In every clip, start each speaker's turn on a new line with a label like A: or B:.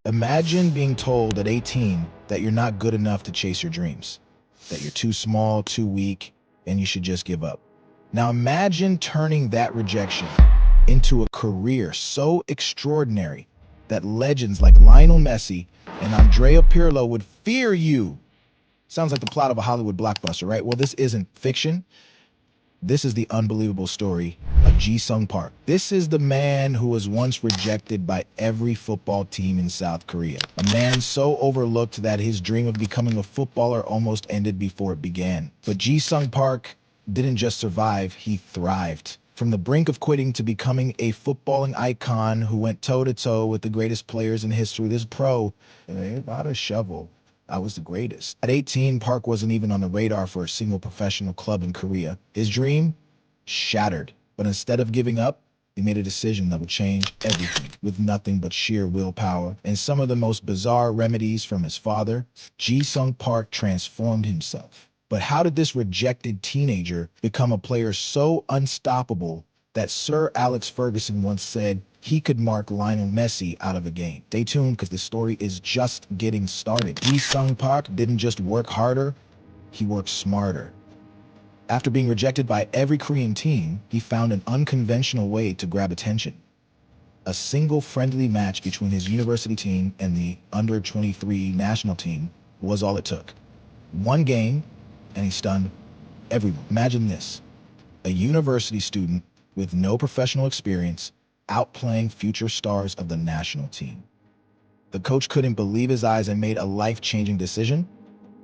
A: Imagine being told at 18 that you're not good enough to chase your dreams, that you're too small, too weak, and you should just give up. Now imagine turning that rejection into a career so extraordinary that legends like Lionel Messi and Andrea Pirlo would fear you. Sounds like the plot of a Hollywood blockbuster, right? Well, this isn't fiction. This is the unbelievable story of Ji-Sung Park. This is the man who was once rejected by every football team in South Korea. A man so overlooked that his dream of becoming a footballer almost ended before it began. But Ji-Sung Park didn't just survive, he thrived. From the brink of quitting to becoming a footballing icon who went toe-to-toe with the greatest players in history, this pro, about a shovel. I was the greatest. At 18, Park wasn't even on the radar for a single professional club in Korea. His dream shattered. But instead of giving up, he made a decision that would change everything. With nothing but sheer willpower and some of the most bizarre remedies from his father, Ji-Sung Park transformed himself. But how did this rejected teenager become a player so unstoppable that Sir Alex Ferguson once said he could mark Lionel Messi out of a game? Stay tuned because the story is just getting started. Ji-Sung Park didn't just work harder, he worked smarter. After being rejected by every Korean team, he found an unconventional way to grab attention. A single friendly match between his university team and the under-23 national team was all it took. One game, and he stunned everyone. Imagine this: a university student with no professional experience outplaying future stars of the national team. The coach couldn't believe his eyes and made a life-changing decision.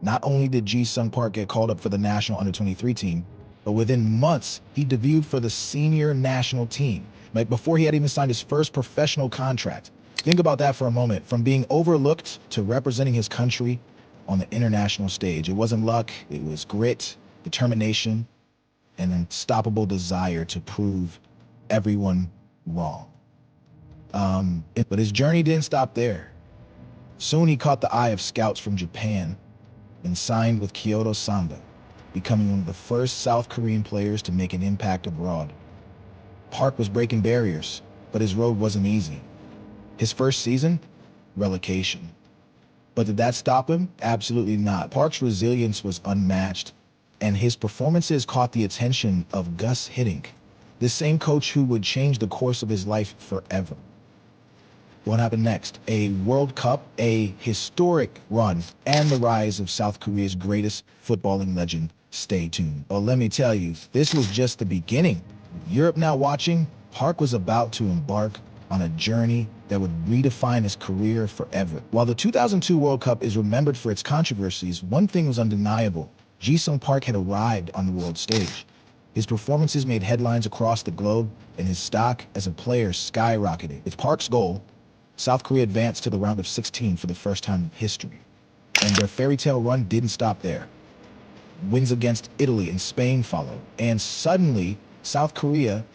A: Not only did Ji-Sung Park get called up for the national under-23 team, but within months, he debuted for the senior national team, like before he had even signed his first professional contract. Think about that for a moment. From being overlooked to representing his country on the international stage. It wasn't luck, it was grit, determination, and an unstoppable desire to prove everyone wrong. But his journey didn't stop there. Soon he caught the eye of scouts from Japan and signed with Kyoto Samba, becoming one of the first South Korean players to make an impact abroad. Park was breaking barriers, but his road wasn't easy. His first season? Relegation. But did that stop him? Absolutely not. Park's resilience was unmatched, and his performances caught the attention of Gus Hiddink, the same coach who would change the course of his life forever. What happened next? A World Cup, a historic run, and the rise of South Korea's greatest footballing legend. Stay tuned. Well, let me tell you, this was just the beginning. Europe now watching, Park was about to embark on a journey that would redefine his career forever. While the 2002 World Cup is remembered for its controversies, one thing was undeniable: Ji-Sung Park had arrived on the world stage. His performances made headlines across the globe, and his stock as a player skyrocketed. With Park's goal, South Korea advanced to the round of 16 for the first time in history. And their fairy tale run didn't stop there. Wins against Italy and Spain followed, and suddenly, South Korea,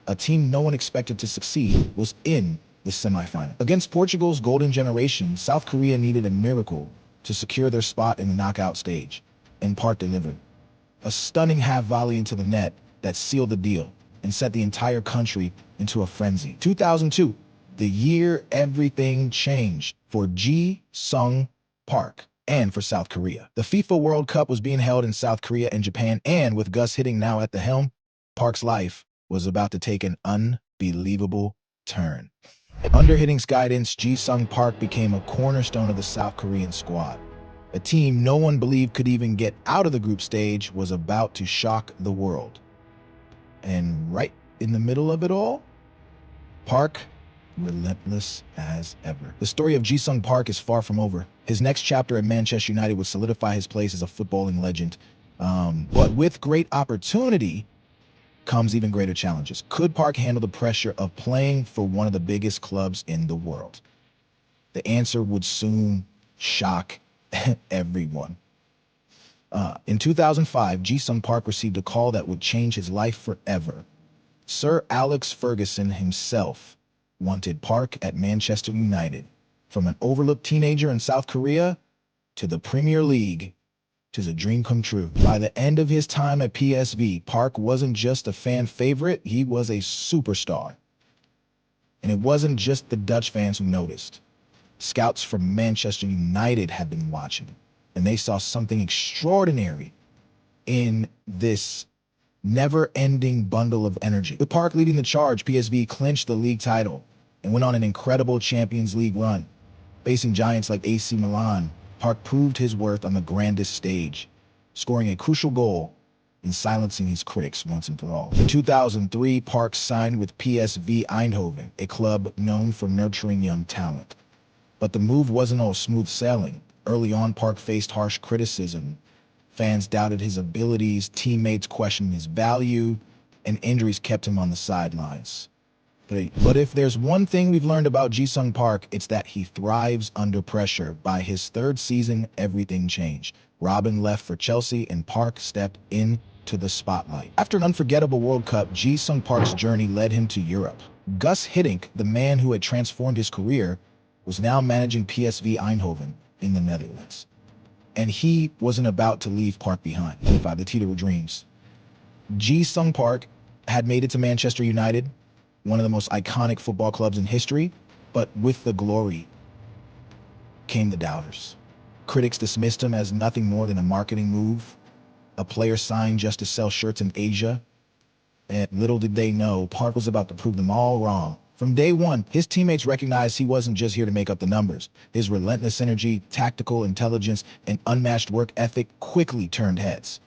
A: a team no one expected to succeed, was in the semifinal. Against Portugal's golden generation, South Korea needed a miracle to secure their spot in the knockout stage, and Park delivered. A stunning half volley into the net that sealed the deal and set the entire country into a frenzy. 2002, the year everything changed for Ji-Sung Park and for South Korea. The FIFA World Cup was being held in South Korea and Japan, and with Gus Hiddink now at the helm, Park's life was about to take an unbelievable turn. Under Hiddink's guidance, Ji-Sung Park became a cornerstone of the South Korean squad. A team no one believed could even get out of the group stage was about to shock the world. And right in the middle of it all, Park, relentless as ever. The story of Ji-Sung Park is far from over. His next chapter at Manchester United would solidify his place as a footballing legend. But with great opportunity comes even greater challenges. Could Park handle the pressure of playing for one of the biggest clubs in the world? The answer would soon shock everyone. In 2005, Ji-Sung Park received a call that would change his life forever. Sir Alex Ferguson himself wanted Park at Manchester United. From an overlooked teenager in South Korea to the Premier League, tis a dream come true. By the end of his time at PSV, Park wasn't just a fan favorite, he was a superstar. And it wasn't just the Dutch fans who noticed. Scouts from Manchester United had been watching, and they saw something extraordinary in this never-ending bundle of energy. With Park leading the charge, PSV clinched the league title and went on an incredible Champions League run. Facing giants like AC Milan, Park proved his worth on the grandest stage, scoring a crucial goal and silencing his critics once and for all. In 2003, Park signed with PSV Eindhoven, a club known for nurturing young talent. But the move wasn't all smooth sailing. Early on, Park faced harsh criticism. Fans doubted his abilities, teammates questioned his value, and injuries kept him on the sidelines. But if there's one thing we've learned about Ji-sung Park, it's that he thrives under pressure. By his third season, everything changed. Robin left for Chelsea, and Park stepped into the spotlight. After an unforgettable World Cup, Ji-sung Park's journey led him to Europe. Gus Hiddink, the man who had transformed his career, was now managing PSV Eindhoven in the Netherlands. And he wasn't about to leave Park behind. The Teeter dreams. Ji-sung Park had made it to Manchester United, one of the most iconic football clubs in history, but with the glory came the doubters. Critics dismissed him as nothing more than a marketing move, a player signed just to sell shirts in Asia. And little did they know, Park was about to prove them all wrong. From day one, his teammates recognized he wasn't just here to make up the numbers. His relentless energy, tactical intelligence, and unmatched work ethic quickly turned heads.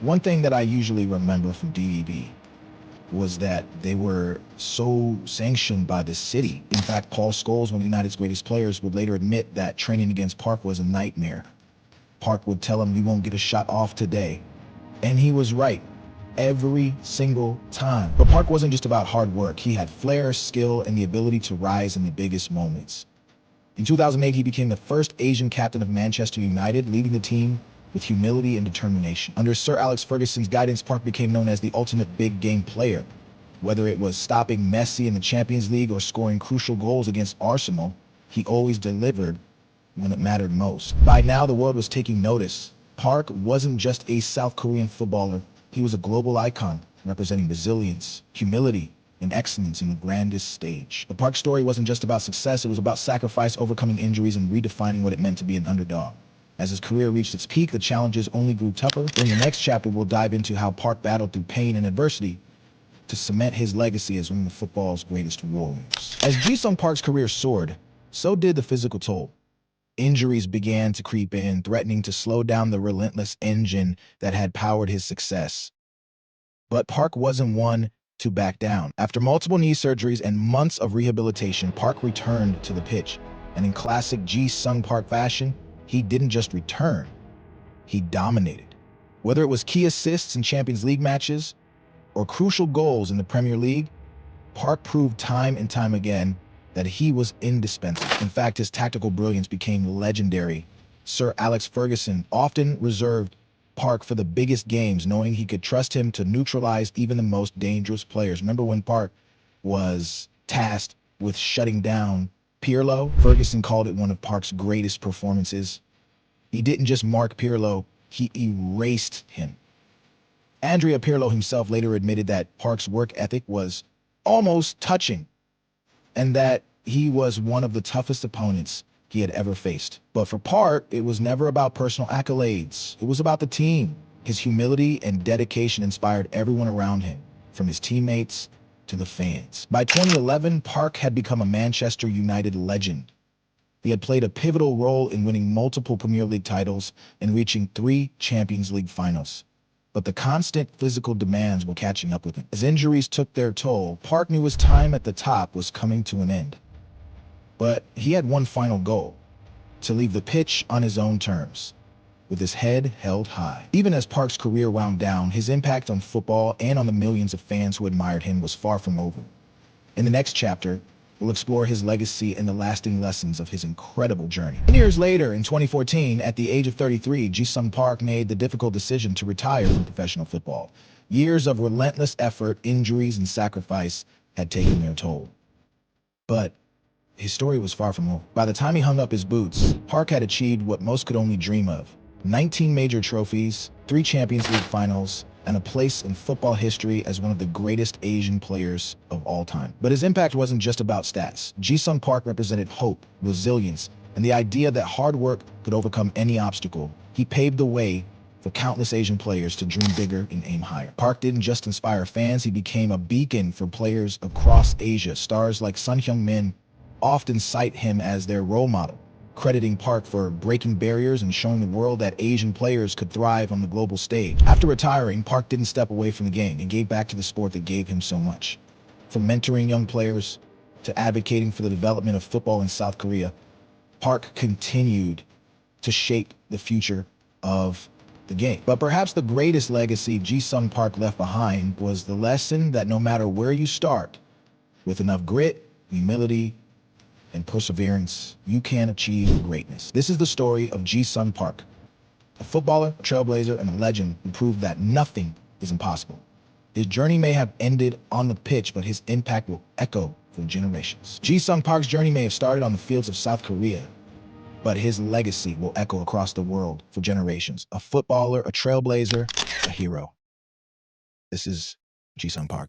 A: One thing that I usually remember from DEB was that they were so sanctioned by the city. In fact, Paul Scholes, one of United's greatest players, would later admit that training against Park was a nightmare. Park would tell him, "You won't get a shot off today." And he was right every single time. But Park wasn't just about hard work. He had flair, skill, and the ability to rise in the biggest moments. In 2008, he became the first Asian captain of Manchester United, leading the team with humility and determination. Under Sir Alex Ferguson's guidance, Park became known as the ultimate big game player. Whether it was stopping Messi in the Champions League or scoring crucial goals against Arsenal, he always delivered when it mattered most. By now, the world was taking notice. Park wasn't just a South Korean footballer. He was a global icon, representing resilience, humility, and excellence in the grandest stage. The Park story wasn't just about success, it was about sacrifice, overcoming injuries, and redefining what it meant to be an underdog. As his career reached its peak, the challenges only grew tougher. In the next chapter, we'll dive into how Park battled through pain and adversity to cement his legacy as one of football's greatest warriors. As Ji-sung Park's career soared, so did the physical toll. Injuries began to creep in, threatening to slow down the relentless engine that had powered his success. But Park wasn't one to back down. After multiple knee surgeries and months of rehabilitation, Park returned to the pitch. And in classic Ji-sung Park fashion, he didn't just return, he dominated. Whether it was key assists in Champions League matches or crucial goals in the Premier League, Park proved time and time again that he was indispensable. In fact, his tactical brilliance became legendary. Sir Alex Ferguson often reserved Park for the biggest games, knowing he could trust him to neutralize even the most dangerous players. Remember when Park was tasked with shutting down Pirlo? Ferguson called it one of Park's greatest performances. He didn't just mark Pirlo, he erased him. Andrea Pirlo himself later admitted that Park's work ethic was almost touching, and that he was one of the toughest opponents he had ever faced. But for Park, it was never about personal accolades. It was about the team. His humility and dedication inspired everyone around him, from his teammates to the fans. By 2011, Park had become a Manchester United legend. He had played a pivotal role in winning multiple Premier League titles and reaching 3 Champions League finals. But the constant physical demands were catching up with him. As injuries took their toll, Park knew his time at the top was coming to an end. But he had one final goal: to leave the pitch on his own terms, with his head held high. Even as Park's career wound down, his impact on football and on the millions of fans who admired him was far from over. In the next chapter, we'll explore his legacy and the lasting lessons of his incredible journey. 10 years later, in 2014, at the age of 33, Ji-sung Park made the difficult decision to retire from professional football. Years of relentless effort, injuries, and sacrifice had taken their toll. But his story was far from over. By the time he hung up his boots, Park had achieved what most could only dream of: 19 major trophies, 3 Champions League finals, and a place in football history as one of the greatest Asian players of all time. But his impact wasn't just about stats. Ji-sung Park represented hope, resilience, and the idea that hard work could overcome any obstacle. He paved the way for countless Asian players to dream bigger and aim higher. Park didn't just inspire fans, he became a beacon for players across Asia. Stars like Sun Heung-min often cite him as their role model, crediting Park for breaking barriers and showing the world that Asian players could thrive on the global stage. After retiring, Park didn't step away from the game and gave back to the sport that gave him so much. From mentoring young players to advocating for the development of football in South Korea, Park continued to shape the future of the game. But perhaps the greatest legacy Ji-sung Park left behind was the lesson that no matter where you start, with enough grit, humility, and perseverance, you can achieve greatness. This is the story of Ji-sung Park, a footballer, a trailblazer, and a legend who proved that nothing is impossible. His journey may have ended on the pitch, but his impact will echo for generations. Ji-sung Park's journey may have started on the fields of South Korea, but his legacy will echo across the world for generations. A footballer, a trailblazer, a hero. This is Ji-sung Park.